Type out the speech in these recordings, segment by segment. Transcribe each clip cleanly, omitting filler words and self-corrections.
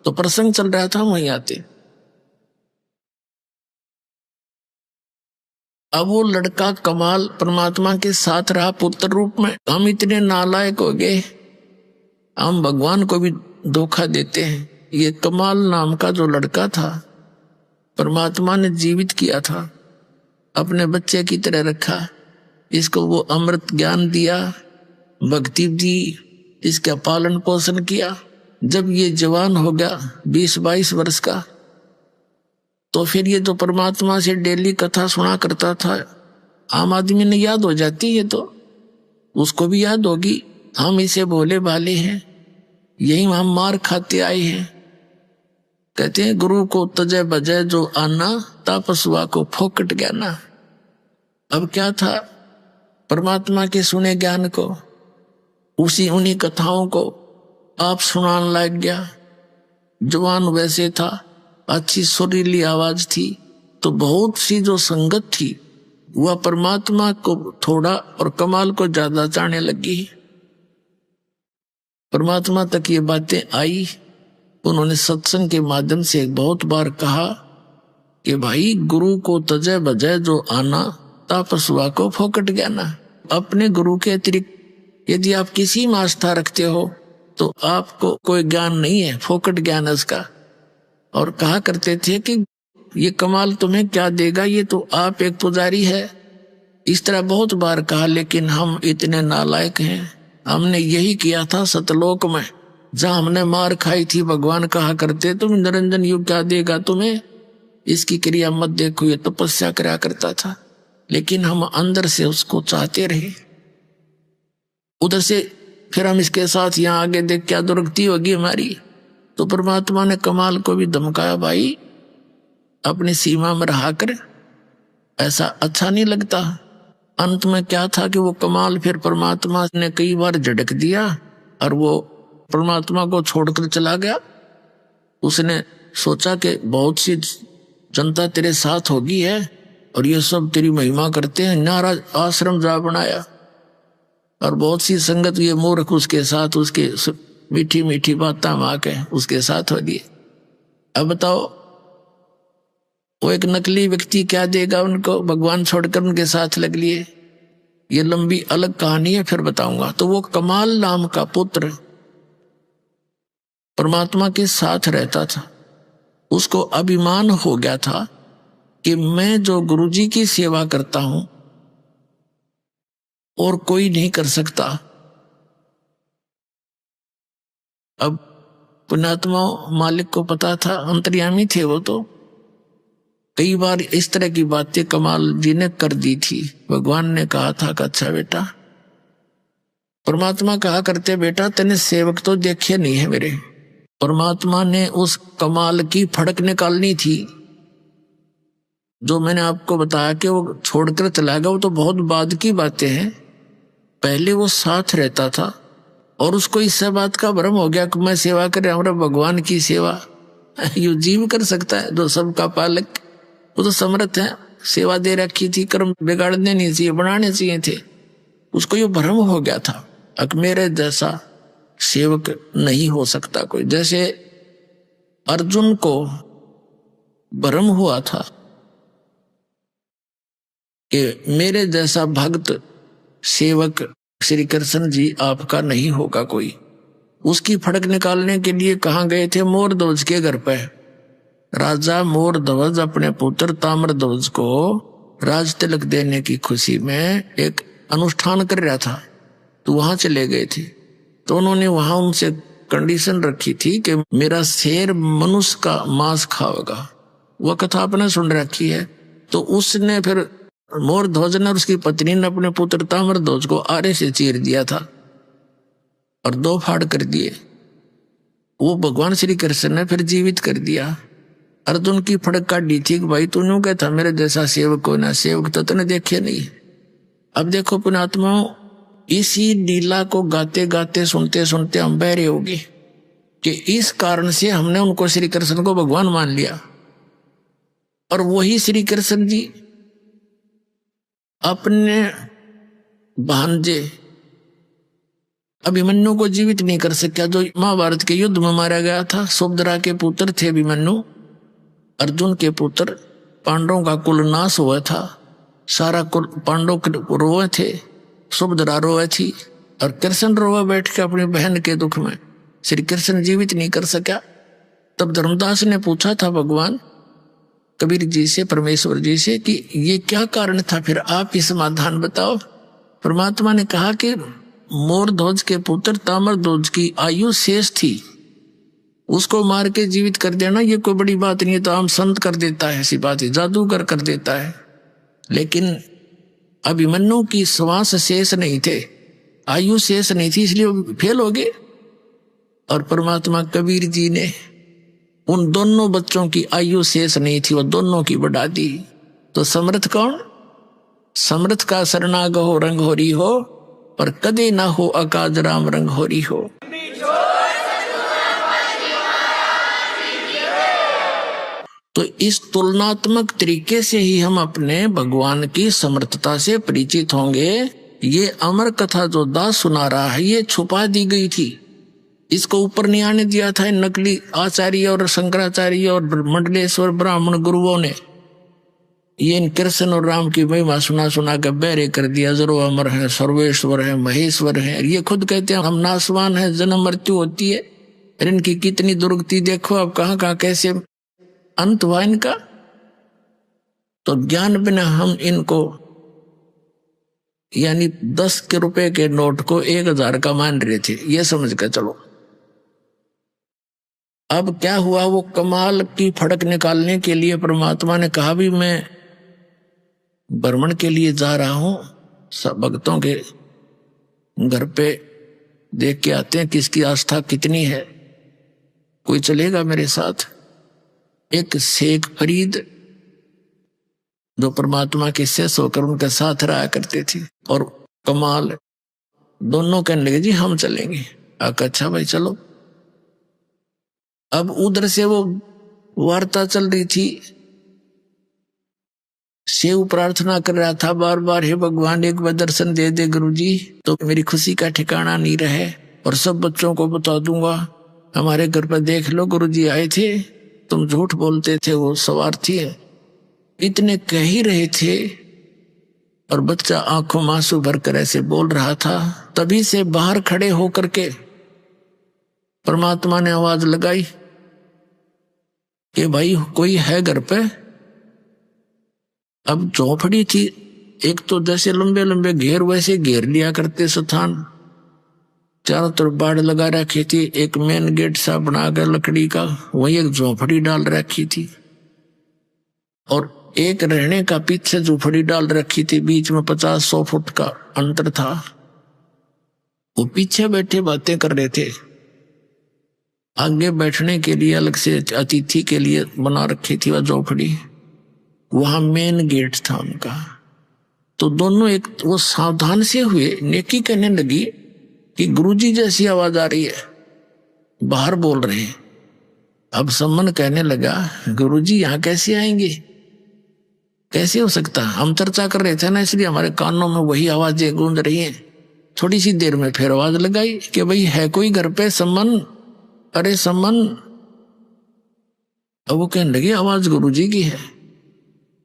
तो प्रसंग चल रहा था, वहीं आते। अब वो लड़का कमाल परमात्मा के साथ रहा पुत्र रूप में। हम इतने नालायक हो गए, हम भगवान को भी धोखा देते हैं। ये कमाल नाम का जो लड़का था, परमात्मा ने जीवित किया था, अपने बच्चे की तरह रखा, इसको वो अमृत ज्ञान दिया, भक्ति दी, इसका पालन पोषण किया। जब ये जवान हो गया 20-22 वर्ष का, तो फिर ये तो परमात्मा से डेली कथा सुना करता था, आम आदमी ने याद हो जाती, ये तो उसको भी याद होगी। हम इसे भोले भाले हैं, यही हम मार खाते आए हैं। कहते हैं गुरु को तजय बजय जो आना, तापसुआ को फोकट ज्ञाना। अब क्या था, परमात्मा के सुने ज्ञान को, उन्हीं कथाओं को आप सुनाने लग गया। जवान वैसे था, अच्छी सुरीली आवाज थी, तो बहुत सी जो संगत थी वह परमात्मा को थोड़ा और कमाल को ज्यादा चाहने लगी। परमात्मा तक ये बातें आई। उन्होंने सत्संग के माध्यम से बहुत बार कहा कि भाई गुरु को तजय बजय जो आना, तापसुआ को फोकट ज्ञाना। अपने गुरु के अतिरिक्त यदि आप किसी में आस्था रखते हो तो आपको कोई ज्ञान नहीं है, फोकट ज्ञान है उसका। और कहा करते थे कि ये कमाल तुम्हें क्या देगा, ये तो आप एक पुजारी है। इस तरह बहुत बार कहा, लेकिन हम इतने नालायक हैं। हमने यही किया था सतलोक में, जहां हमने मार खाई थी। भगवान कहा करते तुम निरंजन युग क्या देगा तुम्हें, इसकी क्रिया मत देखो, ये तपस्या करा करता था। लेकिन हम अंदर से उसको चाहते रहे। उधर से फिर हम इसके साथ यहाँ आगे देख क्या दुर्गति होगी हमारी। तो परमात्मा ने कमाल को भी धमकाया, भाई अपनी सीमा में रहा कर, ऐसा अच्छा नहीं लगता। अंत में क्या था कि वो कमाल फिर परमात्मा ने कई बार झटक दिया और वो परमात्मा को छोड़कर चला गया। उसने सोचा कि बहुत सी जनता तेरे साथ होगी है और ये सब तेरी महिमा करते हैं, नारा आश्रम जा बनाया। और बहुत सी संगत ये मूर्ख उसके साथ, उसके मीठी मीठी बातें माँ के उसके साथ हो दिए। अब बताओ वो एक नकली व्यक्ति क्या देगा उनको, भगवान छोड़कर उनके साथ लग लिए। ये लंबी अलग कहानी है, फिर बताऊंगा। तो वो कमाल नाम का पुत्र परमात्मा के साथ रहता था। उसको अभिमान हो गया था कि मैं जो गुरुजी की सेवा करता हूं और कोई नहीं कर सकता। अब पुण्यात्मा मालिक को पता था, अंतर्यामी थे वो, तो कई बार इस तरह की बातें कमाल जी ने कर दी थी। भगवान ने कहा था कि अच्छा बेटा, परमात्मा कहा करते बेटा तेने सेवक तो देखे नहीं है मेरे। परमात्मा ने उस कमाल की फड़क निकालनी थी। जो मैंने आपको बताया कि वो छोड़कर चला गया, वो तो बहुत बाद की बातें हैं। पहले वो साथ रहता था और उसको इस बात का भ्रम हो गया कि मैं सेवा कर रहा हूं, भगवान की सेवा यू जीव कर सकता है जो सबका पालक। वो तो समर्थ है, सेवा दे रखी थी, कर्म बिगाड़ने नहीं चाहिए, बनाने चाहिए थे। उसको ये भ्रम हो गया था कि मेरे जैसा सेवक नहीं हो सकता कोई। जैसे अर्जुन को भ्रम हुआ था कि मेरे जैसा भक्त सेवक श्री कृष्ण जी आपका नहीं होगा कोई। उसकी फड़क निकालने के लिए कहाँ गए थे, मोरध्वज के घर पे। राजा मोरध्वज अपने पुत्र ताम्रध्वज को राज तिलक देने की खुशी में एक अनुष्ठान कर रहा था, तो वहां चले गए थे। तो उन्होंने वहां उनसे कंडीशन रखी थी कि मेरा शेर मनुष्य का मांस खाएगा। वह कथा आपने सुन रखी है। तो उसने फिर मोरध्वज ने और उसकी पत्नी ने अपने पुत्र ताम्रध्वज को आरे से चीर दिया था और 2 फाड़ कर दिए। वो भगवान श्री कृष्ण ने फिर जीवित कर दिया। अर्जुन की फड़क काटी थी कि भाई तू यूं कहता मेरे जैसा सेवक को ना, सेवक तो तूने देखे नहीं। अब देखो पुण्यात्माओं, इसी लीला को गाते गाते सुनते सुनते हम बहरे हो गए कि इस कारण से हमने उनको श्री कृष्ण को भगवान मान लिया। और वही श्री कृष्ण जी अपने भांजे अभिमन्यु को जीवित नहीं कर सका, जो महाभारत के युद्ध में मारा गया था। सुभद्रा के पुत्र थे अभिमन्यु, अर्जुन के पुत्र। पांडवों का कुल नाश हुआ था, सारा कुल पांडव रोए थे, सुभद्रा रोए थी, और कृष्ण रोए बैठ के अपनी बहन के दुख में। श्री कृष्ण जीवित नहीं कर सका। तब धर्मदास ने पूछा था भगवान कबीर जी से, परमेश्वर जी से, कि ये क्या कारण था, फिर आप ही समाधान बताओ। परमात्मा ने कहा कि मोर ध्वज के पुत्र तामर ध्वज की आयु शेष थी, उसको मार के जीवित कर देना ये कोई बड़ी बात नहीं है, तो आम संत कर देता है, ऐसी बात है, जादूगर कर देता है। लेकिन अभिमन्यु की श्वास शेष नहीं थे, आयु शेष नहीं थी, इसलिए वो फेल हो गए। और परमात्मा कबीर जी ने उन दोनों बच्चों की आयु शेष नहीं थी, वो दोनों की बढ़ा दी। तो समर्थ कौन? समर्थ का शरणागत हो रंग होरी हो, पर कदे ना हो अकाज राम रंग होरी हो। तो इस तुलनात्मक तरीके से ही हम अपने भगवान की समर्थता से परिचित होंगे। ये अमर कथा जो दास सुना रहा है, ये छुपा दी गई थी, इसको ऊपर नहीं आने दिया था नकली आचार्य और शंकराचार्य और मंडलेश्वर ब्राह्मण गुरुओं ने। ये इन कृष्ण और राम की महिमा सुना सुना कर बहरे कर दिया, जरो अमर है, सर्वेश्वर है, महेश्वर है। ये खुद कहते हैं हम नासवान है, जन्म मृत्यु होती है। इनकी कितनी दुर्गति देखो, अब कहाँ कहाँ कैसे अंत हुआ इनका। तो ज्ञान बिना हम इनको यानी 10 के रुपए के नोट को 1000 का मान रहे थे, ये समझ कर चलो। अब क्या हुआ, वो कमाल की फड़क निकालने के लिए परमात्मा ने कहा भी मैं भ्रमण के लिए जा रहा हूं, सब भक्तों के घर पे देख के आते हैं किसकी आस्था कितनी है, कोई चलेगा मेरे साथ। एक शेख फरीद जो परमात्मा के शिष्य होकर उनके साथ रहा करते थे, और कमाल दोनों कहने लगे जी हम चलेंगे। अच्छा भाई चलो। अब उधर से वो वार्ता चल रही थी, शिव प्रार्थना कर रहा था बार बार, हे भगवान एक बार दर्शन दे दे गुरुजी, तो मेरी खुशी का ठिकाना नहीं रहे, और सब बच्चों को बता दूंगा हमारे घर पर देख लो गुरुजी आए थे, तुम झूठ बोलते थे, वो स्वार्थी है। इतने कह ही रहे थे, और बच्चा आंखों में आंसू भरकर ऐसे बोल रहा था। तभी से बाहर खड़े होकर के परमात्मा ने आवाज लगाई कि भाई कोई है घर पे। अब झोपड़ी थी, एक तो जैसे लंबे लंबे घेर वैसे घेर लिया करते स्थान, चारों तरफ बाड़ लगा रखी थी, एक मेन गेट सा बनाकर लकड़ी का, वही एक झोपड़ी डाल रखी थी, और एक रहने का पीछे झोपड़ी डाल रखी थी, बीच में 50-100 फुट का अंतर था। वो पीछे बैठे बातें कर रहे थे, आगे बैठने के लिए अलग से अतिथि के लिए बना रखी थी वह झोपड़ी, वहां मेन गेट था उनका। तो दोनों एक वो सावधान से हुए, नेकी कहने लगी कि गुरुजी जैसी आवाज आ रही है, बाहर बोल रहे हैं। अब सम्मन कहने लगा गुरुजी यहाँ कैसे आएंगे, कैसे हो सकता, हम चर्चा कर रहे थे ना, इसलिए हमारे कानों में वही आवाजें गूंज रही हैं। थोड़ी सी देर में फिर आवाज लगाई कि भाई है कोई घर पे सम्मन, अरे सम्मन। अब वो कहने लगे आवाज गुरुजी की है।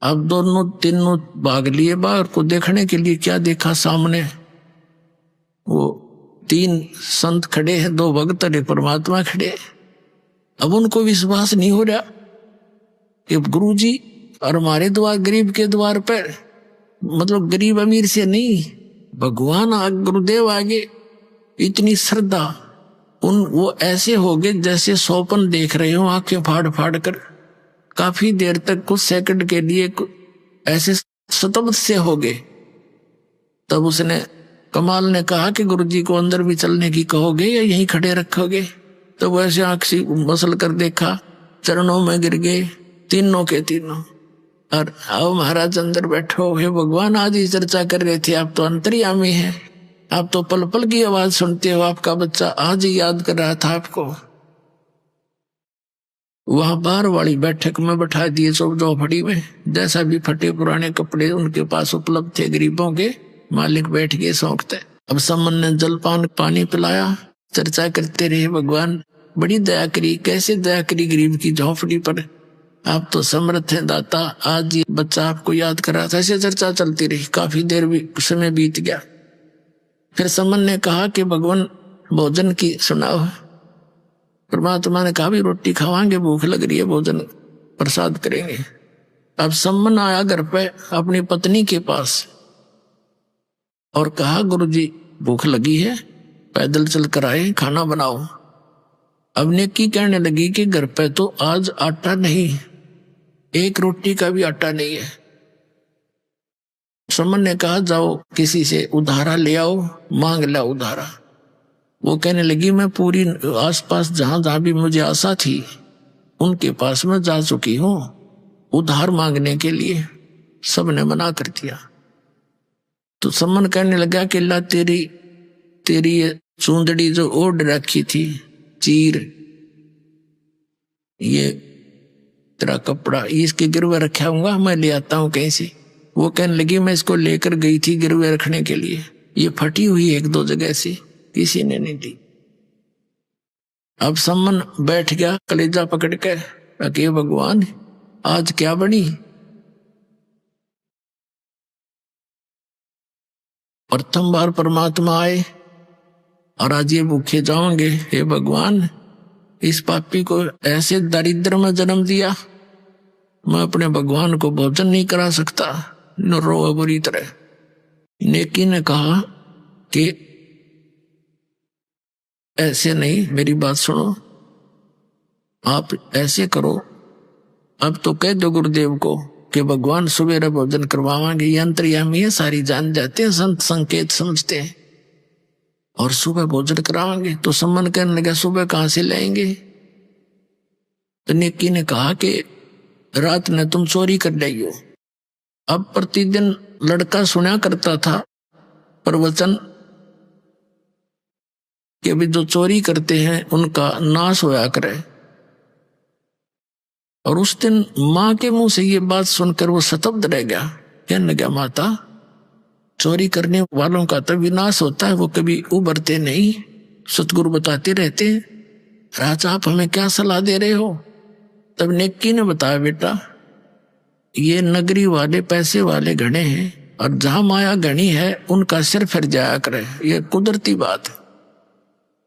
अब दोनों तीनों भाग लिए बाहर को देखने के लिए। क्या देखा सामने, वो 3 संत खड़े हैं, 2 भक्त और एक परमात्मा खड़े। अब उनको विश्वास नहीं हो रहा कि गुरुजी और हमारे द्वार, गरीब के द्वार पर, मतलब गरीब अमीर से नहीं, भगवान गुरुदेव आगे इतनी श्रद्धा। वो ऐसे हो गए जैसे स्वप्न देख रहे हो, आंखें फाड़ फाड़ कर। काफी देर तक कुछ सेकंड के लिए ऐसे स्तब्ध से हो गए। तब उसने, कमाल ने कहा कि गुरुजी को अंदर भी चलने की कहोगे या यहीं खड़े रखोगे? तो वैसे आंख से मसल कर देखा, चरणों में गिर गए तीनों के तीनों। और आओ महाराज अंदर बैठो, हे भगवान आज ही चर्चा कर रहे थे, आप तो अंतर्यामी हैं, आप तो पल पल की आवाज सुनते हो, आपका बच्चा आज ही याद कर रहा था आपको। वहां बाहर वाली बैठक में बैठा दिए, सब झोपड़ी में, जैसा भी फटे पुराने कपड़े उनके पास उपलब्ध थे गरीबों के, मालिक बैठ गए सौंकते। अब समन ने जलपान पानी पिलाया, चर्चा करते रहे। भगवान बड़ी दया करी, कैसे दया करी गरीब की झोंपड़ी पर, आप तो समर्थ हैं दाता, आज ये बच्चा आपको याद कर रहा था। ऐसे चर्चा चलती रही, काफी देर भी समय बीत गया। फिर समन ने कहा कि भगवान भोजन की सुनाओ। परमात्मा ने कहा भी रोटी खावांगे, भूख लग रही है, भोजन प्रसाद करेंगे। अब समन आया घर पे अपनी पत्नी के पास और कहा गुरुजी भूख लगी है, पैदल चल कर आए, खाना बनाओ। अब नेकी कहने लगी कि घर पे तो आज आटा नहीं, एक रोटी का भी आटा नहीं है। समन ने कहा जाओ किसी से उधारा ले आओ, मांग ला उधारा। वो कहने लगी मैं पूरी आसपास जहां जहां भी मुझे आशा थी उनके पास मैं जा चुकी हूं उधार मांगने के लिए, सबने मना कर दिया। तो समन कहने लगा कि ला तेरी ये चूंदड़ी जो ओढ़ रखी थी, चीर, ये तेरा कपड़ा, इसके गिरवे रखा हूँगा, मैं ले आता हूँ कहीं से। वो कहने लगी मैं इसको लेकर गई थी गिरवे रखने के लिए, ये फटी हुई एक दो जगह से, किसी ने नहीं दी। अब समन बैठ गया कलेजा पकड़ के, अके भगवान आज क्या बनी। प्रथम बार परमात्मा आए और आज ये भूखे जाओगे, हे भगवान इस पापी को ऐसे दरिद्र में जन्म दिया, मैं अपने भगवान को भोजन नहीं करा सकता, न रो बुरी तरह। नेकी ने कहा कि ऐसे नहीं, मेरी बात सुनो, आप ऐसे करो, अब तो कह दो गुरुदेव को कि भगवान सुबह भोजन करवावांगे, ये अंतर्यामी है, सारी जान जाते हैं, संत संकेत समझते हैं, और सुबह भोजन करावांगे। तो सम्मन कहने लगा सुबह कहां से लाएंगे। तो नेकी ने कहा कि रात ने तुम चोरी कर लाई हो। अब प्रतिदिन लड़का सुना करता था प्रवचन कि अभी जो चोरी करते हैं उनका नाश होया करे, और उस दिन माँ के मुंह से ये बात सुनकर वो स्तब्ध रह गया। कहने लगा माता चोरी करने वालों का तो विनाश होता है, वो कभी उभरते नहीं, सतगुरु बताते रहते हैं, राजा आप हमें क्या सलाह दे रहे हो। तब नेकी ने बताया बेटा ये नगरी वाले पैसे वाले घने हैं, और जहां माया घनी है उनका सिर फिर जाया करे, ये कुदरती बात है।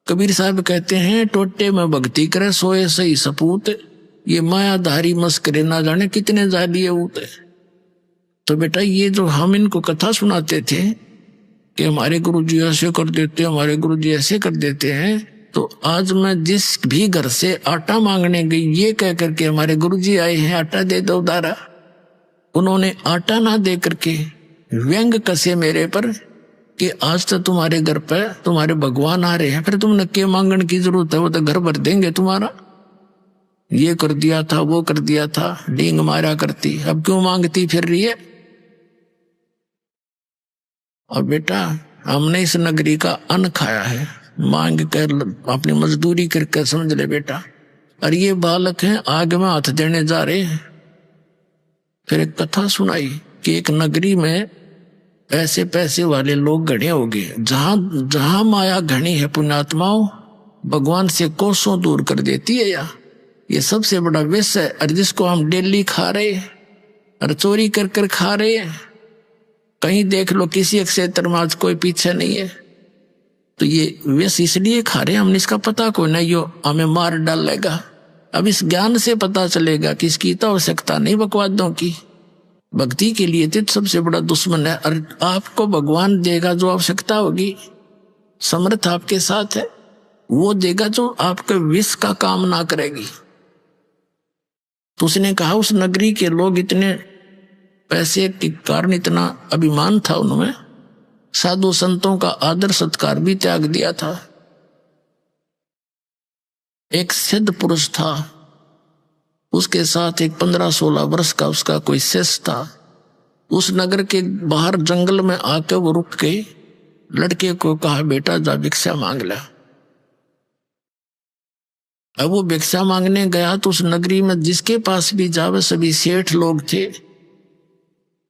कबीर साहब कहते हैं टोटे में भक्ति करे सोए सही सपूत, ये मायाधारी मस्करे ना जाने कितने जालिए ऊते। तो बेटा ये जो हम इनको कथा सुनाते थे कि हमारे गुरुजी ऐसे कर देते हैं, हमारे गुरुजी ऐसे कर देते हैं, तो आज मैं जिस भी घर से आटा मांगने गई ये कह करके हमारे गुरुजी आए हैं आटा दे दो उधारा, उन्होंने आटा ना दे करके व्यंग कसे मेरे पर कि आज तो तुम्हारे घर पे तुम्हारे भगवान आ रहे हैं, फिर तुमने क्या मांगने की जरूरत है, वो तो घर भर देंगे तुम्हारा। ये कर दिया था, वो कर दिया था, डींग मारा करती, अब क्यों मांगती फिर रही है। और बेटा हमने इस नगरी का अन्न खाया है, मांग कर अपनी मजदूरी करके समझ ले बेटा। और ये बालक हैं आग में हाथ देने जा रहे हैं। फिर एक कथा सुनाई कि एक नगरी में ऐसे पैसे वाले लोग घने हो गए, जहां जहां माया घनी है पुण्यात्माओं भगवान से कोसों दूर कर देती है। या ये सबसे बड़ा विष है, और जिसको हम डेली खा रहे हैं और चोरी कर कर खा रहे हैं। कहीं देख लो किसी एक क्षेत्र में आज कोई पीछे नहीं है, तो ये विष इसलिए खा रहे हैं, हमने इसका पता कोई नहीं, यो हमें मार डालेगा। अब इस ज्ञान से पता चलेगा कि इसकी तो आवश्यकता नहीं बकवादों की, भक्ति के लिए तो सबसे बड़ा दुश्मन है। और आपको भगवान देगा जो आवश्यकता होगी, समर्थ आपके साथ है, वो देगा जो आपके विष का काम ना करेगी। तो उसने कहा उस नगरी के लोग इतने पैसे के कारण इतना अभिमान था उनमें, साधु संतों का आदर सत्कार भी त्याग दिया था। एक सिद्ध पुरुष था, उसके साथ एक 15-16 वर्ष का उसका कोई शिष्य था। उस नगर के बाहर जंगल में आके वो रुक के लड़के को कहा बेटा जा भिक्षा मांग ला। अब वो भिक्षा मांगने गया तो उस नगरी में जिसके पास भी जावे सभी सेठ लोग थे।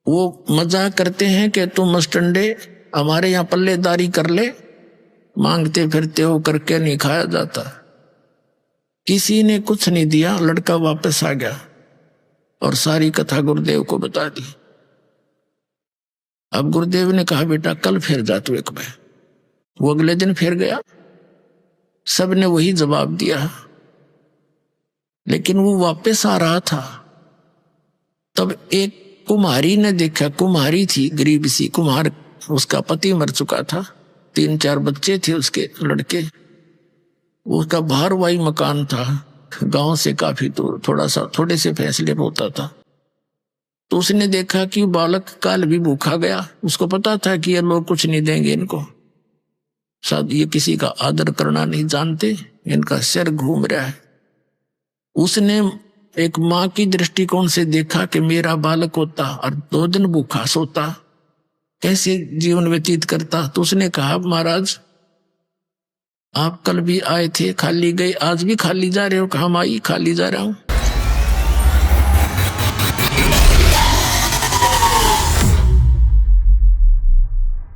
वो मजाक करते हैं कि तुम मस्टंडे हमारे यहाँ पल्लेदारी कर ले, मांगते फिरते हो करके नहीं खाया जाता। किसी ने कुछ नहीं दिया, लड़का वापस आ गया और सारी कथा गुरुदेव को बता दी। अब गुरुदेव ने कहा बेटा कल फिर जा तू एक बार। वो अगले दिन फिर गया, सबने वही जवाब दिया, लेकिन वो वापस आ रहा था। तब एक कुम्हारी ने देखा, कुम्हारी थी गरीब सी कुम्हार, उसका पति मर चुका था, 3-4 बच्चे थे उसके लड़के, उसका भारवाही मकान था, गांव से काफी दूर, थोड़े से फैसले पे होता था। तो उसने देखा कि बालक काल भी भूखा गया, उसको पता था कि ये लोग कुछ नहीं देंगे इनको, शायद ये किसी का आदर करना नहीं जानते, इनका सिर घूम रहा है। उसने एक माँ की दृष्टिकोण से देखा कि मेरा बालक होता और 2 दिन भूखा सोता, कैसे जीवन व्यतीत करता। तो उसने कहा महाराज आप कल भी आए थे, खाली गए, आज भी खाली जा रहे हो। कहा माई खाली जा रहा हूं।